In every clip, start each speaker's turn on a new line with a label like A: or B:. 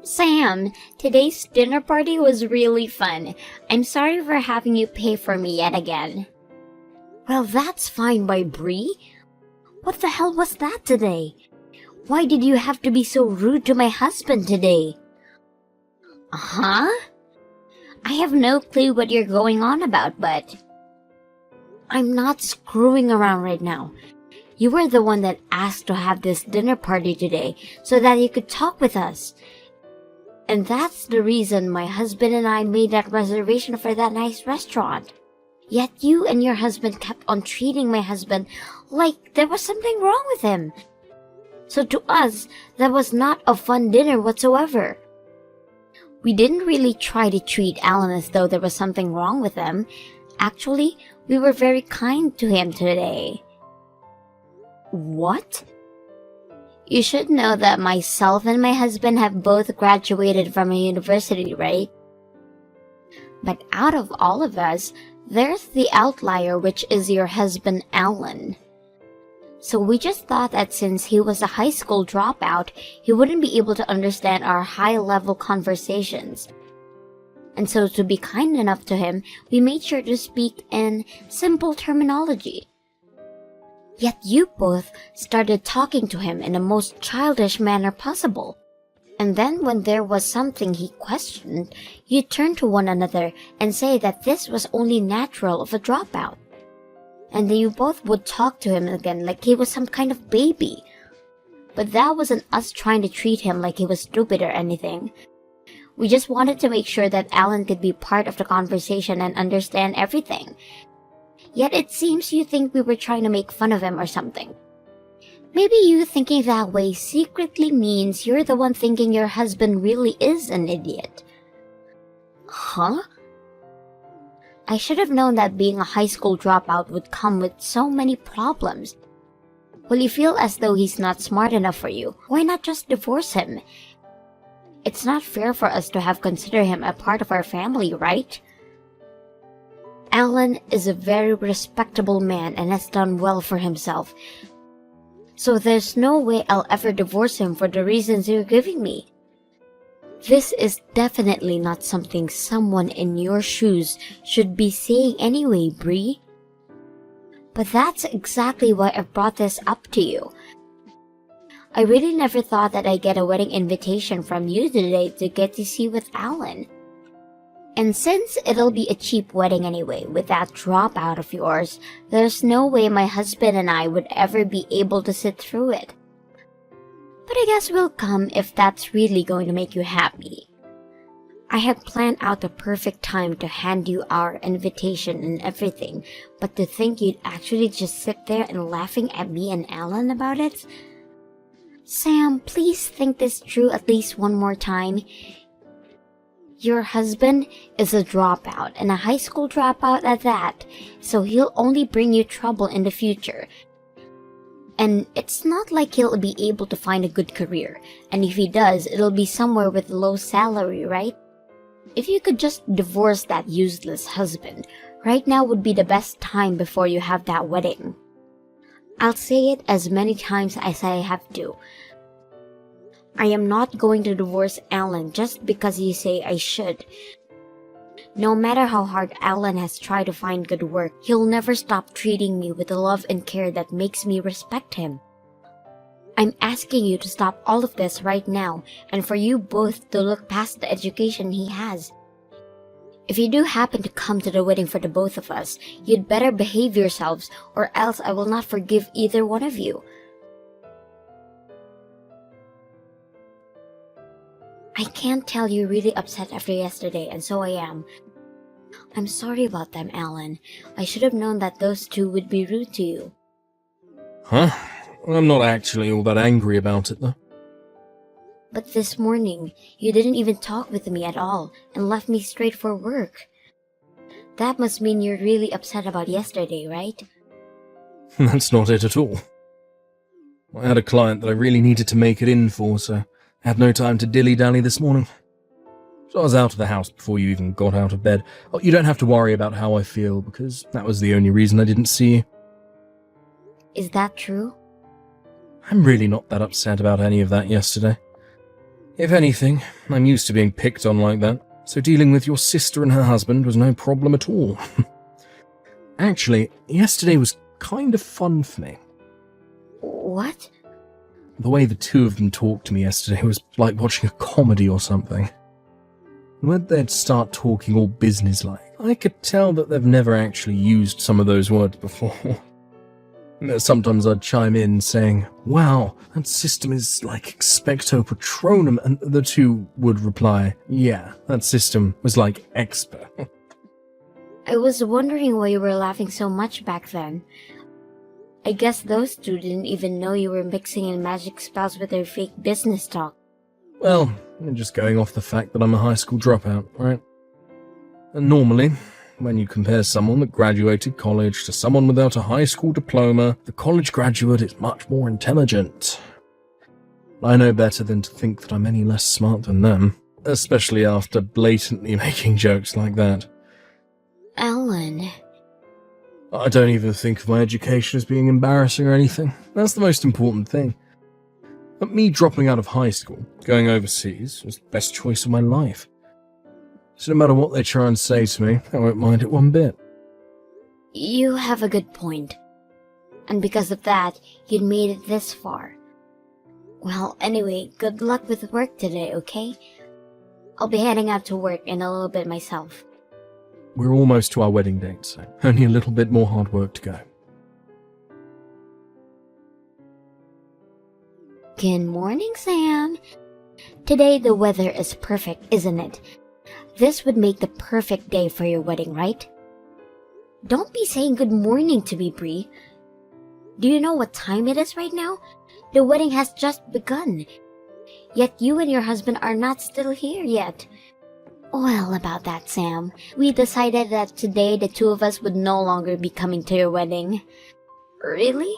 A: Sam, today's dinner party was really fun. I'm sorry for having you pay for me yet again.
B: Well, that's fine by Bree. What the hell was that today? Why did you have to be so rude to my husband today?
A: Huh? I have no clue what you're going on about, but...
B: I'm not screwing around right now. You were the one that asked to have this dinner party today so that you could talk with us. And that's the reason my husband and I made that reservation for that nice restaurant. Yet you and your husband kept on treating my husband like there was something wrong with him. So to us, that was not a fun dinner whatsoever. We didn't really try to treat Alan as though there was something wrong with him. Actually, we were very kind to him today. What?
A: You should know that myself and my husband have both graduated from a university, right? But out of all of us, there's the outlier, which is your husband, Alan. So we just thought that since he was a high school dropout, he wouldn't be able to understand our high-level conversations. And so to be kind enough to him, we made sure to speak in simple terminology. Yet you both started talking to him in the most childish manner possible. And then when there was something he questioned, you turned to one another and say that this was only natural of a dropout. And then you both would talk to him again like he was some kind of baby. But that wasn't us trying to treat him like he was stupid or anything. We just wanted to make sure that Alan could be part of the conversation and understand everything. Yet it seems you think we were trying to make fun of him or something. Maybe you thinking that way secretly means you're the one thinking your husband really is an idiot.
B: Huh?
A: I should have known that being a high school dropout would come with so many problems. Will you feel as though he's not smart enough for you? Why not just divorce him? It's not fair for us to have considered him a part of our family, right?
B: Alan is a very respectable man and has done well for himself. So there's no way I'll ever divorce him for the reasons you're giving me. This is definitely not something someone in your shoes should be saying anyway, Bree.
A: But that's exactly why I brought this up to you. I really never thought that I'd get a wedding invitation from you today to get to see with Alan. And since it'll be a cheap wedding anyway, with that dropout of yours, there's no way my husband and I would ever be able to sit through it. But I guess we'll come if that's really going to make you happy. I had planned out the perfect time to hand you our invitation and everything, but to think you'd actually just sit there and laughing at me and Alan about it? Sam, please think this through at least one more time. Your husband is a dropout, and a high school dropout at that, so he'll only bring you trouble in the future. And it's not like he'll be able to find a good career, and if he does, it'll be somewhere with low salary, right? If you could just divorce that useless husband, right now would be the best time before you have that wedding. I'll say it as many times as I have to. I am not going to divorce Alan just because you say I should. No matter how hard Alan has tried to find good work, he'll never stop treating me with the love and care that makes me respect him. I'm asking you to stop all of this right now and for you both to look past the education he has. If you do happen to come to the wedding for the both of us, you'd better behave yourselves or else I will not forgive either one of you. I can't tell you're really upset after yesterday, and so I am. I'm sorry about them, Alan. I should have known that those two would be rude to you.
C: Huh? I'm not actually all that angry about it, though.
A: But this morning, you didn't even talk with me at all, and left me straight for work. That must mean you're really upset about yesterday, right?
C: That's not it at all. I had a client that I really needed to make it in for, so I had no time to dilly-dally this morning. So I was out of the house before you even got out of bed. Oh, you don't have to worry about how I feel, because that was the only reason I didn't see you.
A: Is that true?
C: I'm really not that upset about any of that yesterday. If anything, I'm used to being picked on like that, so dealing with your sister and her husband was no problem at all. Actually, yesterday was kind of fun for me.
B: What?
C: The way the two of them talked to me yesterday was like watching a comedy or something. When they'd start talking all businesslike, I could tell that they've never actually used some of those words before. Sometimes I'd chime in saying, "Wow, that system is like expecto patronum," and the two would reply, "Yeah, that system was like expa."
B: I was wondering why you were laughing so much back then. I guess those two didn't even know you were mixing in magic spells with their fake business talk.
C: Well, I'm just going off the fact that I'm a high school dropout, right? And normally, when you compare someone that graduated college to someone without a high school diploma, the college graduate is much more intelligent. I know better than to think that I'm any less smart than them, especially after blatantly making jokes like that.
B: Alan.
C: I don't even think of my education as being embarrassing or anything. That's the most important thing. But me dropping out of high school, going overseas, was the best choice of my life. So no matter what they try and say to me, I won't mind it one bit.
B: You have a good point. And because of that, you'd made it this far. Well, anyway, good luck with work today, okay? I'll be heading out to work in a little bit myself.
C: We're almost to our wedding date, so only a little bit more hard work to go.
B: Good morning, Sam. Today the weather is perfect, isn't it? This would make the perfect day for your wedding, right? Don't be saying good morning to me, Bree. Do you know what time it is right now? The wedding has just begun. Yet you and your husband are not still here yet. Well, about that, Sam, we decided that today the two of us would no longer be coming to your wedding. Really?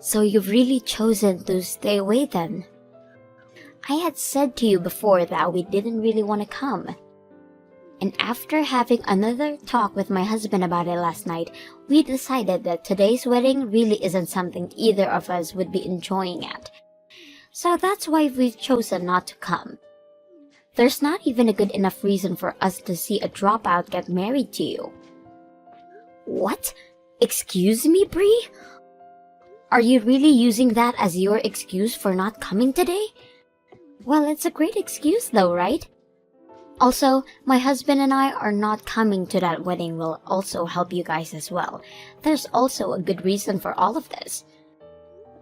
B: So you've really chosen to stay away then? I had said to you before that we didn't really want to come. And after having another talk with my husband about it last night, we decided that today's wedding really isn't something either of us would be enjoying at. So that's why we've chosen not to come. There's not even a good enough reason for us to see a dropout get married to you. What? Excuse me, Bree? Are you really using that as your excuse for not coming today? Well, it's a great excuse though, right? Also, my husband and I are not coming to that wedding will also help you guys as well. There's also a good reason for all of this.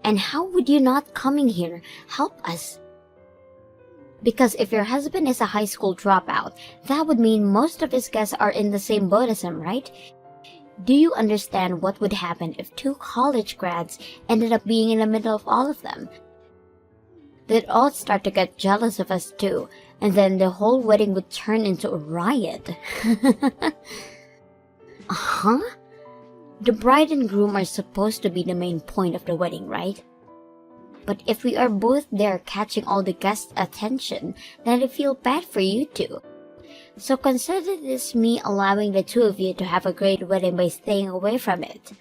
B: And how would you not coming here help us? Because if your husband is a high school dropout, that would mean most of his guests are in the same boat as him, right? Do you understand what would happen if two college grads ended up being in the middle of all of them? They'd all start to get jealous of us too, and then the whole wedding would turn into a riot. Huh? The bride and groom are supposed to be the main point of the wedding, right? But if we are both there catching all the guests' attention, then I feel bad for you two. So consider this me allowing the two of you to have a great wedding by staying away from it.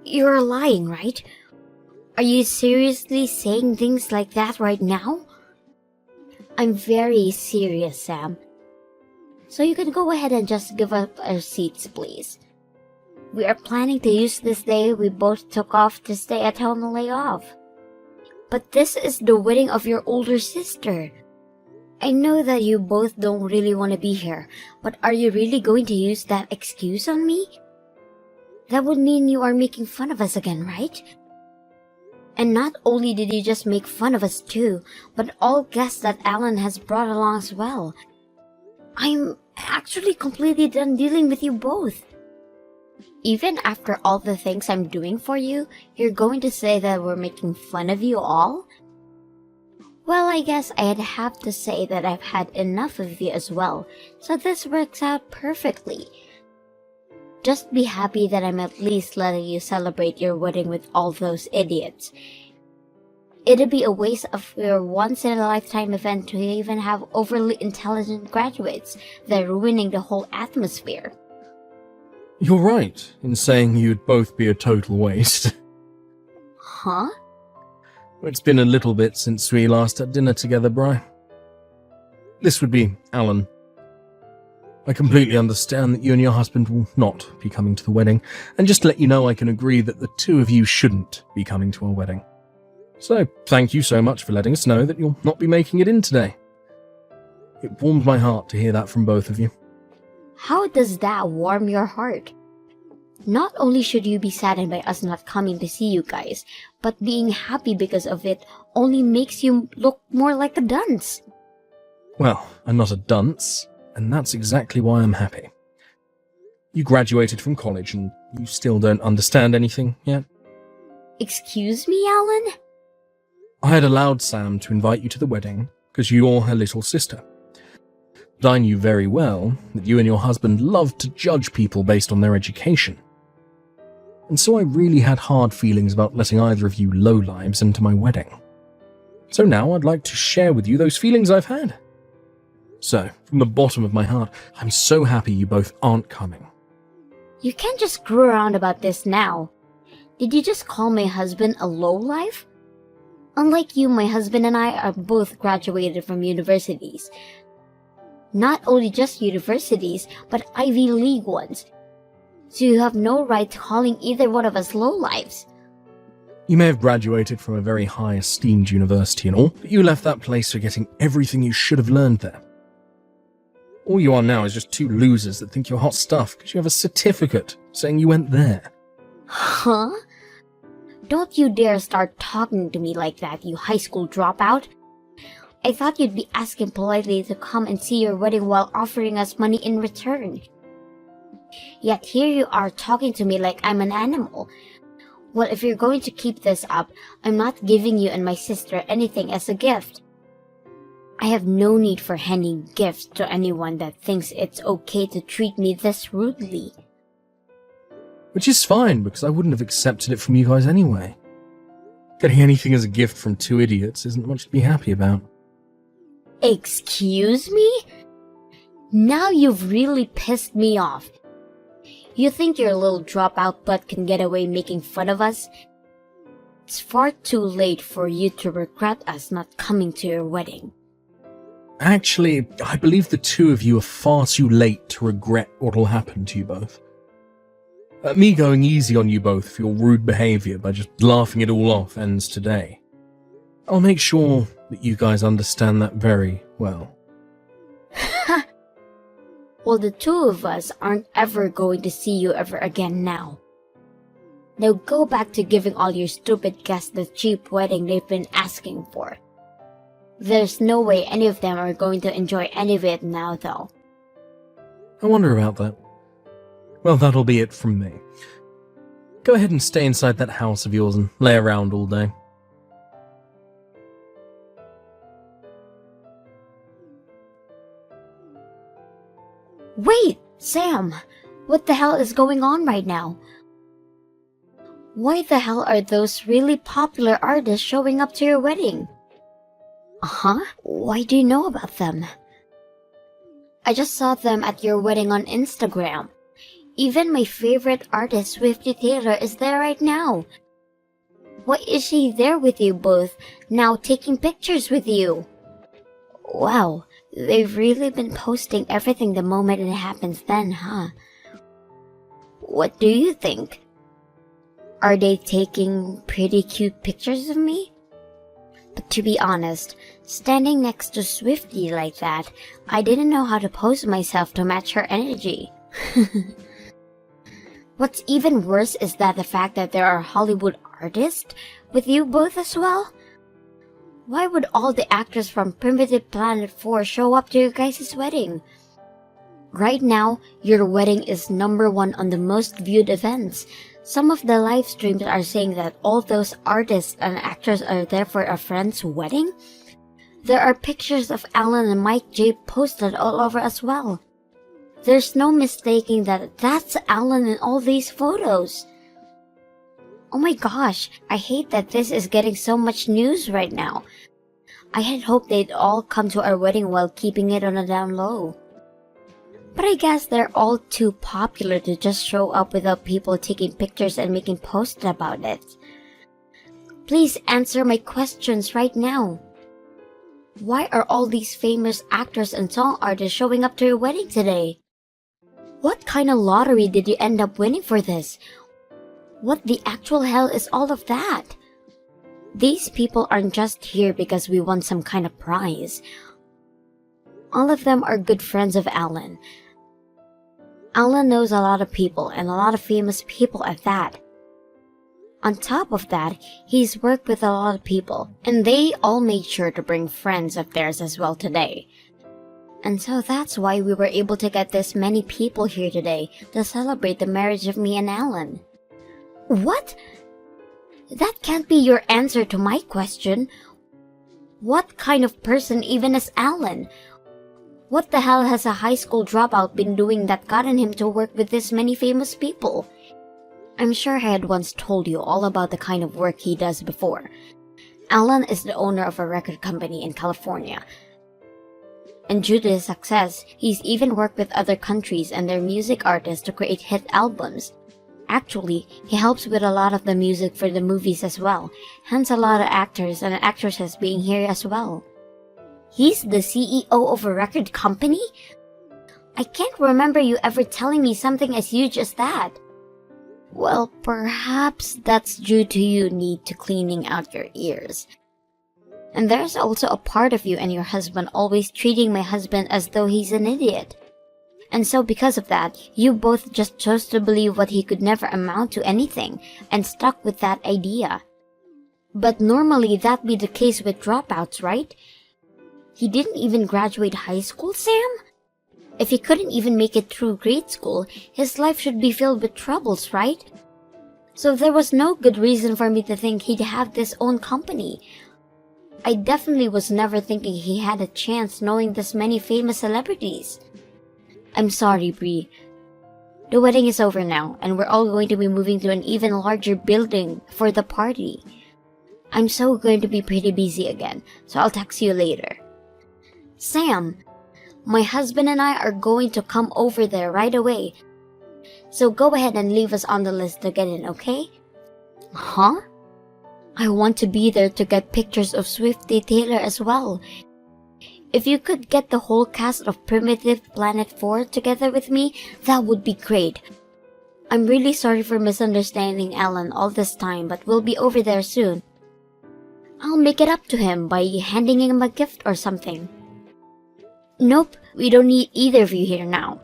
B: You're lying, right? Are you seriously saying things like that right now? I'm very serious, Sam. So you can go ahead and just give up our seats, please. We are planning to use this day we both took off to stay at home and lay off. But this is the wedding of your older sister. I know that you both don't really want to be here, but are you really going to use that excuse on me? That would mean you are making fun of us again, right? And not only did you just make fun of us too, but all guests that Alan has brought along as well. I'm actually completely done dealing with you both. Even after all the things I'm doing for you, you're going to say that we're making fun of you all? Well, I guess I'd have to say that I've had enough of you as well, so this works out perfectly. Just be happy that I'm at least letting you celebrate your wedding with all those idiots. It'd be a waste of your once-in-a-lifetime event to even have overly intelligent graduates. They're ruining the whole atmosphere.
C: You're right in saying you'd both be a total waste.
B: Huh?
C: It's been a little bit since we last had dinner together, Bri. This would be Alan. I completely understand that you and your husband will not be coming to the wedding, and just to let you know I can agree that the two of you shouldn't be coming to our wedding. So, thank you so much for letting us know that you'll not be making it in today. It warmed my heart to hear that from both of you.
B: How does that warm your heart? Not only should you be saddened by us not coming to see you guys, but being happy because of it only makes you look more like a dunce.
C: Well, I'm not a dunce, and that's exactly why I'm happy. You graduated from college and you still don't understand anything yet?
B: Excuse me, Alan?
C: I had allowed Sam to invite you to the wedding because you're her little sister. But I knew very well that you and your husband loved to judge people based on their education. And so I really had hard feelings about letting either of you lowlives into my wedding. So now I'd like to share with you those feelings I've had. So, from the bottom of my heart, I'm so happy you both aren't coming.
B: You can't just screw around about this now. Did you just call my husband a lowlife? Unlike you, my husband and I are both graduated from universities. Not only just universities, but Ivy League ones. So you have no right to calling either one of us lowlives.
C: You may have graduated from a very high esteemed university and all, but you left that place forgetting everything you should have learned there. All you are now is just two losers that think you're hot stuff because you have a certificate saying you went there.
B: Huh? Don't you dare start talking to me like that, you high school dropout. I thought you'd be asking politely to come and see your wedding while offering us money in return. Yet here you are talking to me like I'm an animal. Well, if you're going to keep this up, I'm not giving you and my sister anything as a gift. I have no need for handing gifts to anyone that thinks it's okay to treat me this rudely.
C: Which is fine, because I wouldn't have accepted it from you guys anyway. Getting anything as a gift from two idiots isn't much to be happy about.
B: Excuse me? Now you've really pissed me off. You think your little dropout butt can get away making fun of us? It's far too late for you to regret us not coming to your wedding.
C: Actually, I believe the two of you are far too late to regret what'll happen to you both. Me going easy on you both for your rude behaviour by just laughing it all off ends today. I'll make sure that you guys understand that very well.
B: Well, the two of us aren't ever going to see you ever again now. Now go back to giving all your stupid guests the cheap wedding they've been asking for. There's no way any of them are going to enjoy any of it now, though.
C: I wonder about that. Well, that'll be it from me. Go ahead and stay inside that house of yours and lay around all day.
B: Wait, Sam! What the hell is going on right now? Why the hell are those really popular artists showing up to your wedding? Uh-huh? Why do you know about them? I just saw them at your wedding on Instagram. Even my favorite artist, Swifty Taylor, is there right now. Why is she there with you both, now taking pictures with you? Wow, they've really been posting everything the moment it happens then, huh? What do you think? Are they taking pretty cute pictures of me? But to be honest, standing next to Swifty like that, I didn't know how to pose myself to match her energy. What's even worse is that the fact that there are Hollywood artists with you both as well. Why would all the actors from Primitive Planet 4 show up to your guys' wedding? Right now, your wedding is #1 on the most viewed events. Some of the live streams are saying that all those artists and actors are there for a friend's wedding. There are pictures of Alan and Mike J posted all over as well. There's no mistaking that that's Alan in all these photos. Oh my gosh, I hate that this is getting so much news right now. I had hoped they'd all come to our wedding while keeping it on a down low. But I guess they're all too popular to just show up without people taking pictures and making posts about it. Please answer my questions right now. Why are all these famous actors and song artists showing up to your wedding today? What kind of lottery did you end up winning for this? What the actual hell is all of that? These people aren't just here because we won some kind of prize. All of them are good friends of Alan. Alan knows a lot of people, and a lot of famous people at that. On top of that, he's worked with a lot of people, and they all made sure to bring friends of theirs as well today. And so that's why we were able to get this many people here today to celebrate the marriage of me and Alan. What? That can't be your answer to my question. What kind of person even is Alan? What the hell has a high school dropout been doing that gotten him to work with this many famous people? I'm sure I had once told you all about the kind of work he does before. Alan is the owner of a record company in California. And due to his success, he's even worked with other countries and their music artists to create hit albums. Actually, he helps with a lot of the music for the movies as well, hence a lot of actors and actresses being here as well. He's the CEO of a record company? I can't remember you ever telling me something as huge as that. Well, perhaps that's due to you need to cleaning out your ears. And there's also a part of you and your husband always treating my husband as though he's an idiot. And so because of that, you both just chose to believe what he could never amount to anything and stuck with that idea. But normally that'd be the case with dropouts, right? He didn't even graduate high school, Sam? If he couldn't even make it through grade school, his life should be filled with troubles, right? So there was no good reason for me to think he'd have this own company. I definitely was never thinking he had a chance knowing this many famous celebrities. I'm sorry, Bree. The wedding is over now, and we're all going to be moving to an even larger building for the party. I'm so going to be pretty busy again, so I'll text you later. Sam, my husband and I are going to come over there right away. So go ahead and leave us on the list to get in, okay? Huh? I want to be there to get pictures of Swifty Taylor as well. If you could get the whole cast of Primitive Planet 4 together with me, that would be great. I'm really sorry for misunderstanding Alan all this time, but we'll be over there soon. I'll make it up to him by handing him a gift or something. Nope, we don't need either of you here now.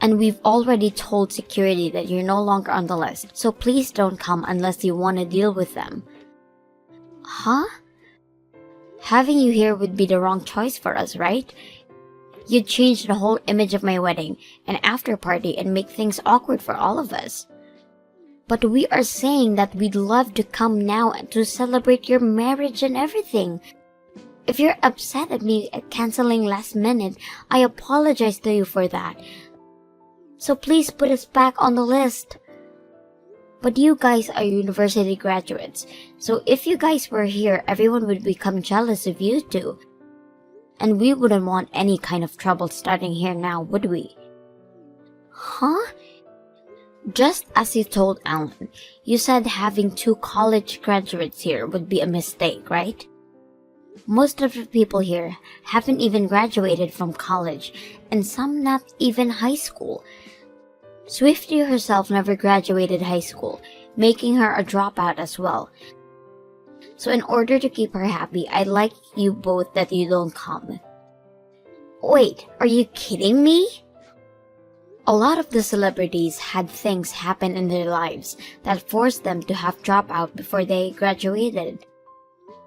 B: And we've already told security that you're no longer on the list, so please don't come unless you want to deal with them. Huh? Having you here would be the wrong choice for us, right? You'd change the whole image of my wedding and after party and make things awkward for all of us. But we are saying that we'd love to come now to celebrate your marriage and everything. If you're upset at me canceling last minute, I apologize to you for that. So please put us back on the list. But you guys are university graduates, so if you guys were here, everyone would become jealous of you two. And we wouldn't want any kind of trouble starting here now, would we? Huh? Just as you told Alan, you said having 2 college graduates here would be a mistake, right? Most of the people here haven't even graduated from college, and some not even high school. Swifty herself never graduated high school, making her a dropout as well. So in order to keep her happy, I'd like you both that you don't come. Wait, are you kidding me? A lot of the celebrities had things happen in their lives that forced them to have dropout before they graduated.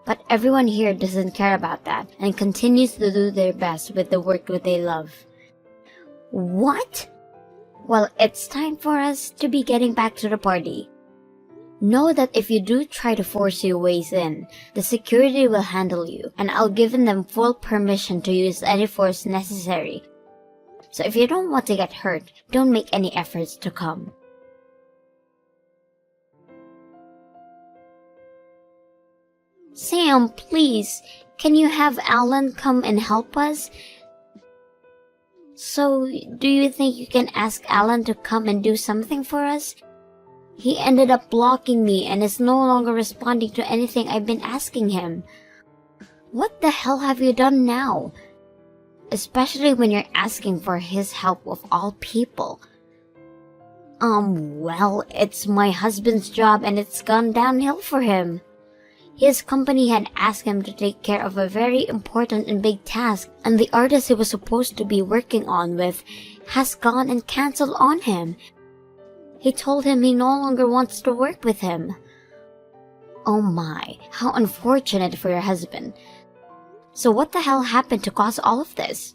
B: But everyone here doesn't care about that and continues to do their best with the work that they love. What? Well, it's time for us to be getting back to the party. Know that if you do try to force your ways in, the security will handle you, and I'll give them full permission to use any force necessary. So if you don't want to get hurt, don't make any efforts to come. Sam, please, can you have Alan come and help us? So, do you think you can ask Alan to come and do something for us? He ended up blocking me and is no longer responding to anything I've been asking him. What the hell have you done now? Especially when you're asking for his help of all people. Well, it's my husband's job and it's gone downhill for him. His company had asked him to take care of a very important and big task, and the artist he was supposed to be working on with has gone and cancelled on him. He told him he no longer wants to work with him. Oh my, how unfortunate for your husband. So what the hell happened to cause all of this?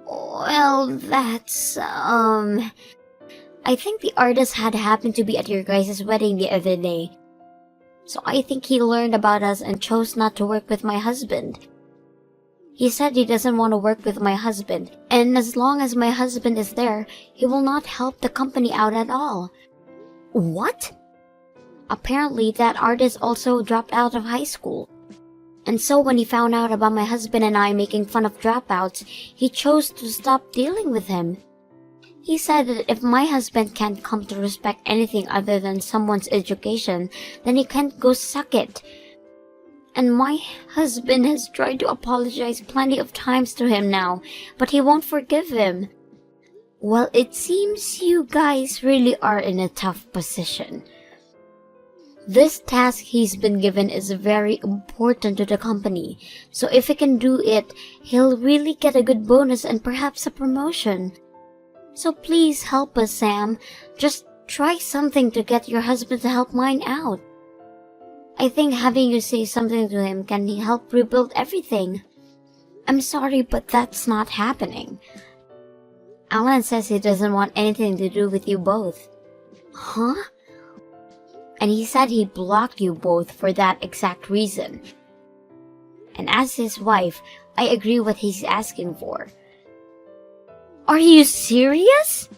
B: Well, that's, I think the artist had happened to be at your guys' wedding the other day. So I think he learned about us and chose not to work with my husband. He said he doesn't want to work with my husband, and as long as my husband is there, he will not help the company out at all. What? Apparently, that artist also dropped out of high school. And so when he found out about my husband and I making fun of dropouts, he chose to stop dealing with him. He said that if my husband can't come to respect anything other than someone's education, then he can't go suck it. And my husband has tried to apologize plenty of times to him now, but he won't forgive him. Well, it seems you guys really are in a tough position. This task he's been given is very important to the company, so if he can do it, he'll really get a good bonus and perhaps a promotion. So please help us, Sam. Just try something to get your husband to help mine out. I think having you say something to him can help rebuild everything. I'm sorry, but that's not happening. Alan says he doesn't want anything to do with you both. Huh? And he said he blocked you both for that exact reason. And as his wife, I agree what he's asking for. Are you serious?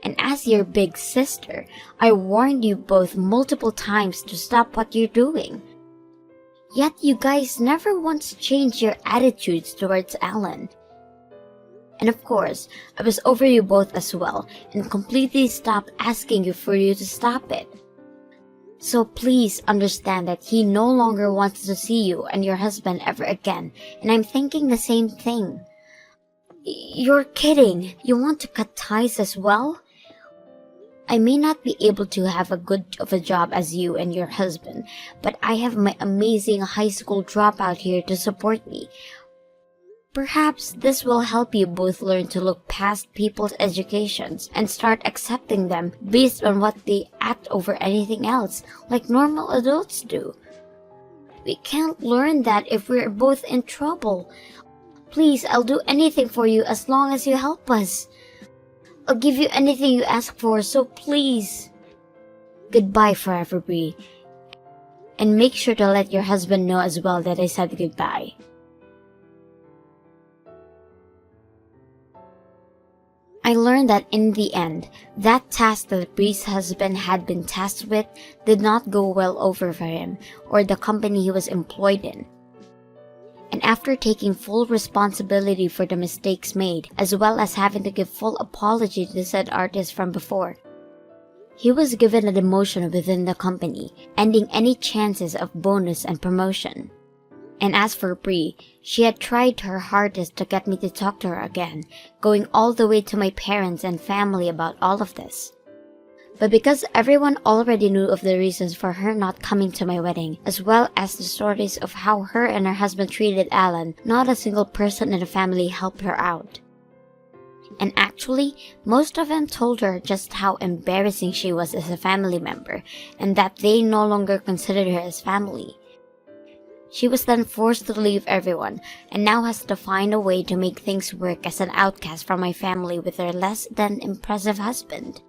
B: And as your big sister, I warned you both multiple times to stop what you're doing. Yet you guys never once changed your attitudes towards Alan. And of course, I was over you both as well and completely stopped asking you for you to stop it. So please understand that he no longer wants to see you and your husband ever again, and I'm thinking the same thing. You're kidding. You want to cut ties as well? I may not be able to have a good of a job as you and your husband, but I have my amazing high school dropout here to support me. Perhaps this will help you both learn to look past people's educations and start accepting them based on what they act over anything else, like normal adults do. We can't learn that if we're both in trouble. Please, I'll do anything for you as long as you help us. I'll give you anything you ask for, so please. Goodbye forever, Bree. And make sure to let your husband know as well that I said goodbye. I learned that in the end, that task that Bree's husband had been tasked with did not go well over for him or the company he was employed in. And after taking full responsibility for the mistakes made, as well as having to give full apology to said artist from before, he was given a demotion within the company, ending any chances of bonus and promotion. And as for Bree, she had tried her hardest to get me to talk to her again, going all the way to my parents and family about all of this. But because everyone already knew of the reasons for her not coming to my wedding, as well as the stories of how her and her husband treated Alan, not a single person in the family helped her out. And actually, most of them told her just how embarrassing she was as a family member, and that they no longer considered her as family. She was then forced to leave everyone, and now has to find a way to make things work as an outcast from my family with her less than impressive husband.